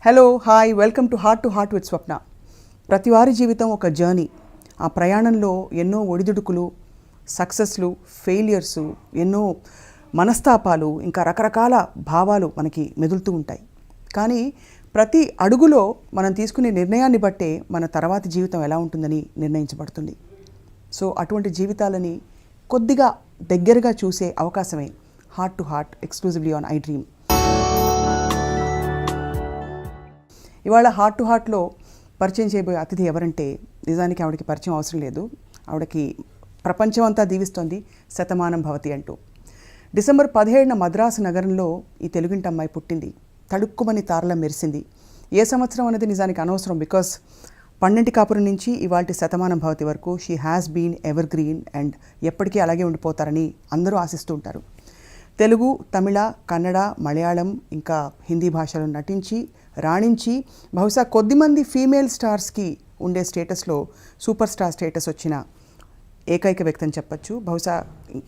Hello hi welcome to heart with Swapna. ప్రతి వారి జీవితం ఒక జర్నీ. ఆ ప్రయాణంలో ఎన్నో ఒడిదుడుకులు, సక్సెస్లు, ఫెయిలియర్సు, ఎన్నో మనస్తాపాలు, ఇంకా రకరకాల భావాలు మనకి మెదులుతూ ఉంటాయి. కానీ ప్రతి అడుగులో మనం తీసుకునే నిర్ణయాన్ని బట్టే మన తర్వాతి జీవితం ఎలా ఉంటుందని నిర్ణయించబడుతుంది. సో అటువంటి జీవితాలని కొద్దిగా దగ్గరగా చూసే అవకాశమే heart to heart exclusively on I dream. ఇవాళ హార్ట్ టు హార్ట్లో పరిచయం చేయబోయే అతిథి ఎవరంటే నిజానికి ఆవిడకి పరిచయం అవసరం లేదు. ఆవిడకి ప్రపంచం అంతా దీవిస్తోంది శతమానం భవతి అంటూ. డిసెంబర్ 17న మద్రాసు నగరంలో ఈ తెలుగింటి అమ్మాయి పుట్టింది. తడుక్కుమని తారల మెరిసింది. ఏ సంవత్సరం అనేది నిజానికి అనవసరం, బికాస్ 12 కాపురం నుంచి ఇవాళ శతమానం భవతి వరకు she has been evergreen and ఎప్పటికీ అలాగే ఉండిపోతారని అందరూ ఆశిస్తూ ఉంటారు. తెలుగు, తమిళ, కన్నడ, మలయాళం ఇంకా హిందీ భాషలో నటించి రాణించి బహుశా కొద్దిమంది ఫీమేల్ స్టార్స్కి ఉండే స్టేటస్లో సూపర్ స్టార్ స్టేటస్ వచ్చిన ఏకైక వ్యక్తి అని చెప్పచ్చు. బహుశా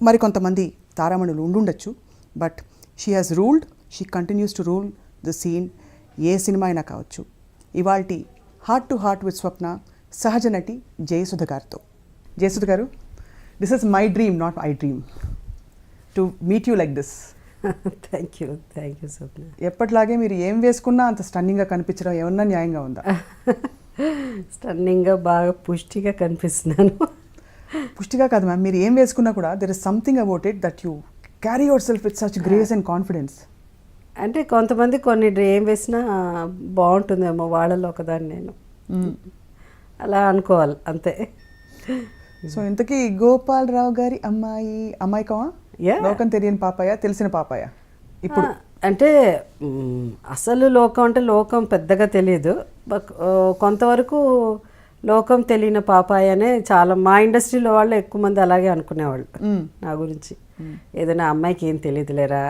మరికొంతమంది తారామణులు ఉండుండొచ్చు, but she has ruled, she continues to rule the scene. ఏ సినిమా అయినా కావచ్చు. ఇవాల్టి heart to heart with Swapna సహజ నటి జయసుధ గారితో. జయసుధ గారు, this is my dream, not I dream to meet you like this. Thank you Swapna. ఎప్పటిలాగే మీరు ఏం వేసుకున్నా అంత స్టన్నింగ్గా కనిపించడం ఏమన్నా న్యాయంగా ఉందా? స్టన్నింగ్గా బాగా పుష్టిగా కనిపిస్తున్నాను. పుష్టిగా కాదు మ్యామ్, మీరు ఏం వేసుకున్నా కూడా there is something about it that you carry your self with such grace and confidence. అంటే కొంతమంది కొన్ని ఏం వేసినా బాగుంటుందేమో, వాళ్ళలో ఒకదాన్ని నేను అలా అనుకోవాలి అంతే. సో ఇంతకీ గోపాలరావు గారి అమ్మాయి కావా? లోకం తెలియని పాపాయ, తెలిసిన పాపాయ? ఇప్పుడు అంటే అసలు లోకం అంటే లోకం పెద్దగా తెలియదు. కొంతవరకు లోకం తెలియని పాపాయ అనే చాలా మా ఇండస్ట్రీలో వాళ్ళు ఎక్కువ మంది అలాగే అనుకునేవాళ్ళు నా గురించి. ఏదైనా అమ్మాయికి ఏం తెలియదులేరా,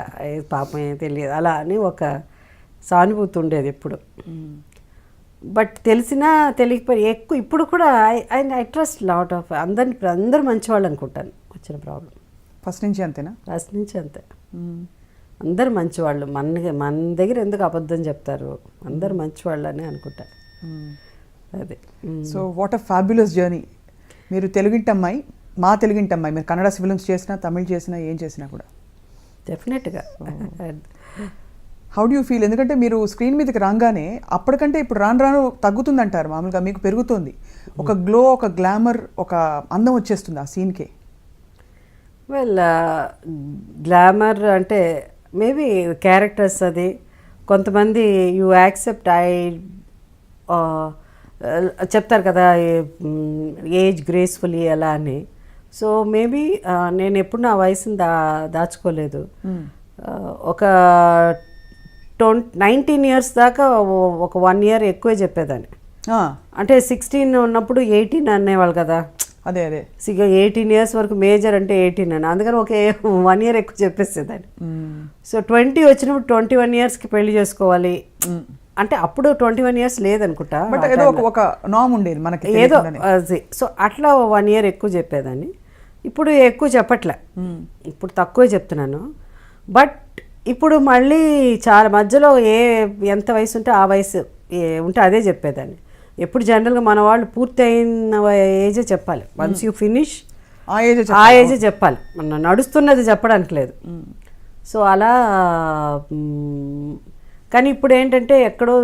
పాపం ఏం తెలియదు అలా అని ఒక సానుభూతి ఉండేది ఎప్పుడు. బట్ తెలిసినా తెలియకపోయి ఎక్కువ ఇప్పుడు కూడా ఐ ట్రస్ట్ లాట్ ఆఫ్ అందరు మంచివాళ్ళు అనుకుంటాను. వచ్చిన ప్రాబ్లం ఫస్ట్ నుంచి అంతేనా? ఫస్ట్ నుంచి అంతే. అందరు మంచివాళ్ళు. మన దగ్గర ఎందుకు అబద్ధం చెప్తారు, అందరు మంచివాళ్ళు అని అనుకుంటారు. అదే. So what a fabulous journey. మీరు తెలుగింటి అమ్మాయి, మా తెలుగింటి అమ్మాయి. మీరు కన్నడ ఫిల్మ్స్ చేసినా, తమిళ్ చేసినా, ఏం చేసినా కూడా డెఫినెట్గా. How do you feel? ఎందుకంటే మీరు స్క్రీన్ మీదకి రాగానే అప్పటికంటే ఇప్పుడు రాను తగ్గుతుందంటారు, మామూలుగా మీకు పెరుగుతుంది. ఒక గ్లో, ఒక గ్లామర్, ఒక అందం వచ్చేస్తుంది ఆ సీన్కే. వెల్, గ్లామర్ అంటే మేబీ క్యారెక్టర్స్ అది. కొంతమంది యూ యాక్సెప్ట్ చెప్తారు కదా ఏజ్ గ్రేస్ఫుల్లీ అలా అని. సో మేబీ నేను ఎప్పుడు నా వయసుని దాచుకోలేదు. ఒక 19 years దాకా ఒక 1 year ఎక్కువే చెప్పేదాన్ని. అంటే 16 ఉన్నప్పుడు 18 అనేవాళ్ళు కదా. అదే 18 years వరకు మేజర్ అంటే 18 అని, అందుకని ఒక 1 year ఎక్కువ చెప్పేసేదాన్ని. సో 20 వచ్చినప్పుడు 21 yearsకి పెళ్లి చేసుకోవాలి అంటే అప్పుడు 21 years లేదనుకుంటా, ఏదో ఒక నామ్ ఉండేది మనకి ఏదో. సో అట్లా 1 year ఎక్కువ చెప్పేదాన్ని. ఇప్పుడు ఎక్కువ చెప్పట్లే, ఇప్పుడు తక్కువే చెప్తున్నాను. బట్ ఇప్పుడు మళ్ళీ చాలా మధ్యలో ఎంత వయసు ఉంటే ఆ వయసు ఉంటే అదే చెప్పేదాన్ని. ఎప్పుడు జనరల్గా మన వాళ్ళు పూర్తి అయిన ఏజే చెప్పాలి. వన్స్ యూ ఫినిష్ ఆ ఏజే చెప్పాలి, మన నడుస్తున్నది చెప్పడానికి లేదు. సో అలా. కానీ ఇప్పుడు ఏంటంటే ఎక్కడో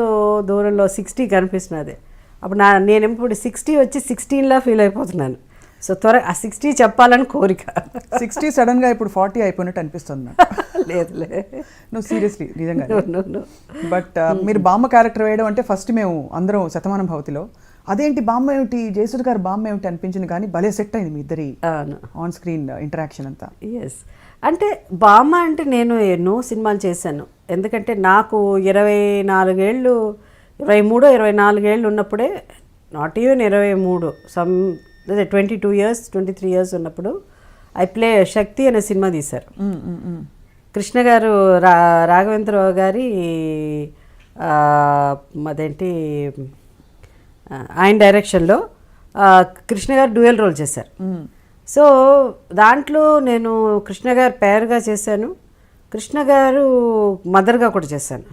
దూరంలో 60 కనిపిస్తున్నది. అప్పుడు నేను ఇప్పుడు 60 వచ్చి 16లా ఫీల్ అయిపోతున్నాను. సో త్వరగా ఆ 60 చెప్పాలని కోరిక. 60 సడన్గా ఇప్పుడు 40 అయిపోయినట్టు అనిపిస్తుంది. లేదులే, నువ్వు సీరియస్లీ నిజంగా. బట్ మీరు బామ్మ క్యారెక్టర్ వేయడం అంటే ఫస్ట్ మేము అందరం శతమానం భవతిలో అదేంటి బామ్మ ఏమిటి, జయసుధ గారు బామ్మ ఏమిటి అనిపించింది. కానీ భలే సెట్ అయింది మీ ఇద్దరి ఆన్ స్క్రీన్ ఇంటరాక్షన్ అంతా. ఎస్, అంటే బామ్మ అంటే నేను ఎన్నో సినిమాలు చేశాను. ఎందుకంటే నాకు 24 ఏళ్ళు, 23, 24 ఏళ్ళు ఉన్నప్పుడే, నాట్ ఈవెన్ 23, 22 years, 23 years ఉన్నప్పుడు ఐ ప్లే శక్తి అనే సినిమా తీశారు. కృష్ణ గారు, రాఘవేంద్రరావు గారి అదేంటి ఆయన డైరెక్షన్లో కృష్ణ గారు డ్యూయల్ రోల్ చేశారు. సో దాంట్లో నేను కృష్ణ గారు పేరుగా చేశాను, కృష్ణ గారు మదర్గా కూడా చేశాను.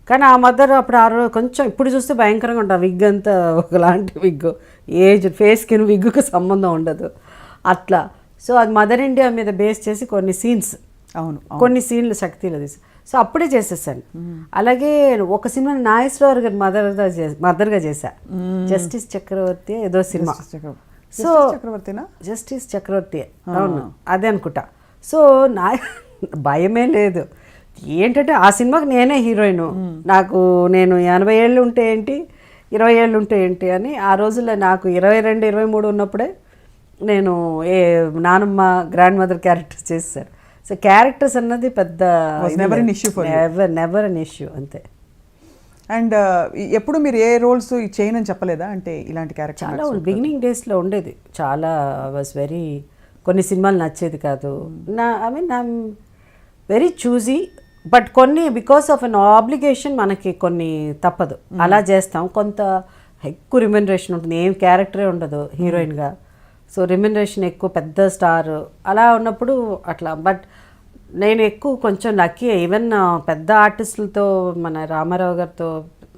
కానీ ఆ మదర్ అప్పుడు ఆ రోజు కొంచెం ఇప్పుడు చూస్తే భయంకరంగా ఉంటుంది విగ్ అంతా ఒకలాంటి విగ్, ఏజ్ ఫేస్కి విగ్గుకి సంబంధం ఉండదు అట్లా. సో అది మదర్ ఇండియా మీద బేస్ చేసి కొన్ని సీన్స్, అవును కొన్ని సీన్లు శక్తిలో తీసి, సో అప్పుడే చేసేసాను. అలాగే ఒక సినిమా నాగేశ్వరరావు గారు మదర్గా చేశా, జస్టిస్ చక్రవర్తి ఏదో సినిమా. సో చక్రవర్తినా? జస్టిస్ చక్రవర్తి, అవును అదే అనుకుంటా. సో నా భయమే లేదు. ఏంటంటే ఆ సినిమాకి నేనే హీరోయిన్, నేను 80 ఏళ్ళు ఉంటే ఏంటి 20 ఏళ్ళు ఉంటే ఏంటి అని ఆ రోజుల్లో నాకు 22, 23 ఉన్నప్పుడే నేను నానమ్మ గ్రాండ్ మదర్ క్యారెక్టర్స్ చేశారు. సో క్యారెక్టర్స్ అన్నది పెద్ద నెవర్ అన్ ఇష్యూ అంతే. అండ్ ఎప్పుడు మీరు ఏ రోల్స్ చేయనని చెప్పలేదా? అంటే ఇలాంటి క్యారెక్టర్ చాలా బిగినింగ్ డేస్లో ఉండేది, చాలా వాజ్ వెరీ, కొన్ని సినిమాలు నచ్చేది కాదు. I mean I'm very choosy, but కొన్ని బికాస్ ఆఫ్ అన్ ఆబ్లిగేషన్ మనకి కొన్ని తప్పదు, అలా చేస్తాం. కొంత ఎక్కువ రిమ్యునరేషన్ ఉంటుంది, ఏం క్యారెక్టరే ఉండదు హీరోయిన్గా, సో రిమ్యునరేషన్ ఎక్కువ, పెద్ద స్టార్ అలా ఉన్నప్పుడు అట్లా. బట్ నేను ఎక్కువ కొంచెం లక్కీ, ఈవెన్ పెద్ద ఆర్టిస్టులతో మన రామారావు గారితో,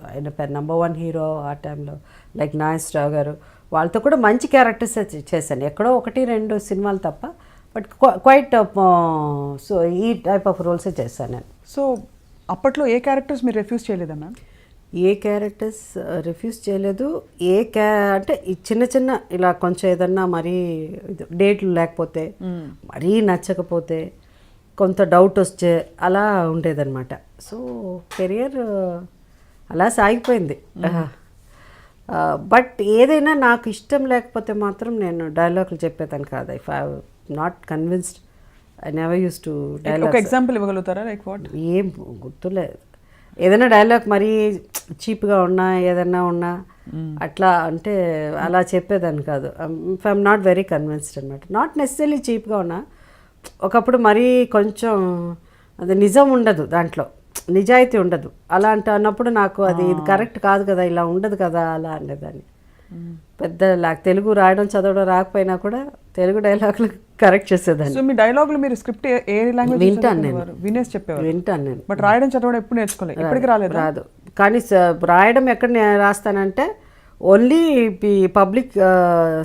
ఆయన నెంబర్ 1 హీరో ఆ టైంలో, లైక్ నాగేశ్వరరావు గారు, వాళ్ళతో కూడా మంచి క్యారెక్టర్స్ చేశాను, ఎక్కడో 1-2 సినిమాలు తప్ప. బట్ క్వైట్ సో ఈ టైప్ ఆఫ్ రోల్సే చేశాను నేను. సో అప్పట్లో ఏ క్యారెక్టర్స్ మీరు రిఫ్యూజ్ చేయలేదా మ్యామ్? ఏ క్యారెక్టర్స్ రిఫ్యూజ్ చేయలేదు. అంటే ఈ చిన్న ఇలా కొంచెం ఏదన్నా మరీ డేట్లు లేకపోతే, మరీ నచ్చకపోతే, కొంత డౌట్ వస్తే అలా ఉండేదన్నమాట. సో కెరియర్ అలా సాగిపోయింది. బట్ ఏదైనా నాకు ఇష్టం లేకపోతే మాత్రం నేను డైలాగులు చెప్పేదాన్ని కాదు. If I not convinced I never use to dialogue. ఒక ఎగ్జాంపుల్ ఇవ్వగలుగుతారా? Like what? ఏం గుర్తులేదు. ఏదైనా డైలాగ్ మరీ చీప్గా ఉన్నా, ఏదన్నా ఉన్నా అట్లా అంటే అలా చెప్పేదాన్ని కాదు. If I'm not very convinced అనమాట. నాట్ నెసెసరీ చీప్గా ఉన్నా, ఒకప్పుడు మరీ కొంచెం అది నిజం ఉండదు, దాంట్లో నిజాయితీ ఉండదు, అలా అన్నప్పుడు నాకు అది ఇది కరెక్ట్ కాదు కదా, ఇలా ఉండదు కదా అలా అనేదాన్ని. పెద్ద తెలుగు రాయడం చదవడం రాకపోయినా కూడా తెలుగు డైలాగులు కరెక్ట్ చేసేదాన్ని. సో మీ డైలాగులు మీరు స్క్రిప్ట్ ఏ లాంగ్వేజ్ వింటాను నేను, వినేసి చెప్పేవారు? వింటాను నేను. బట్ రాయడం చదవడం ఎప్పుడు నేర్చుకోలేదు, ఇప్పటికి రాదు. కానీ రాయడం ఎక్కడ రాస్తానంటే ఓన్లీ పబ్లిక్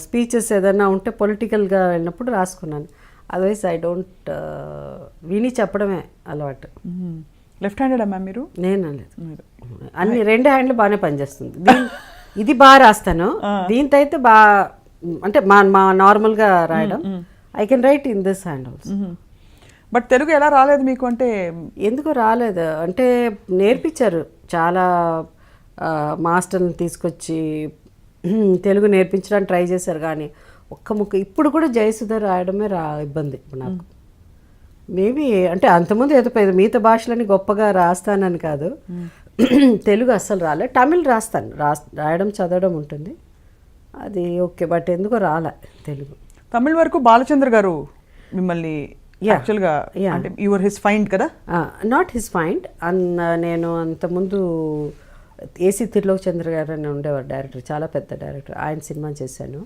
స్పీచెస్ ఏదైనా ఉంటే పొలిటికల్గా వెళ్ళినప్పుడు రాసుకున్నాను. అదర్వైజ్ ఐ డోంట్, విని చెప్పడమే అలవాటు. లెఫ్ట్ హ్యాండెడ్ మ్యామ్ మీరు? నేను లేదు, అన్ని 2 హ్యాండ్లు బాగానే పనిచేస్తుంది. ఇది బాగా రాస్తాను, దీంతో అయితే బాగా, అంటే మా నార్మల్గా రాయడం I can write in this hand also. But Telugu ఎలా రాలేదు మీకు? అంటే ఎందుకు రాలేదు అంటే నేర్పించారు, చాలా మాస్టర్ని తీసుకొచ్చి తెలుగు నేర్పించడానికి ట్రై చేశారు, కానీ ఒక్క ముక్క ఇప్పుడు కూడా జయసుధ రాయడమే ఇబ్బంది నాకు. మేబీ అంటే అంతకుముందు ఏదో మిగతా భాషలని గొప్పగా రాస్తానని కాదు, తెలుగు అస్సలు రాలే. తమిళ్ రాస్తాను, రాయడం చదవడం ఉంటుంది, అది ఓకే. బట్ ఎందుకో రాలే తెలుగు. తమిళ్ వరకు బాలచంద్ర గారు మిమ్మల్ని యాక్చువల్గా అంటే యువర్ హిస్ ఫైండ్ కదా? Not his find. నేను అంతకుముందు ఏసీ తిరులోక్ చంద్ర గారు అని ఉండేవారు డైరెక్టర్, చాలా పెద్ద డైరెక్టర్, ఆయన సినిమా చేశాను.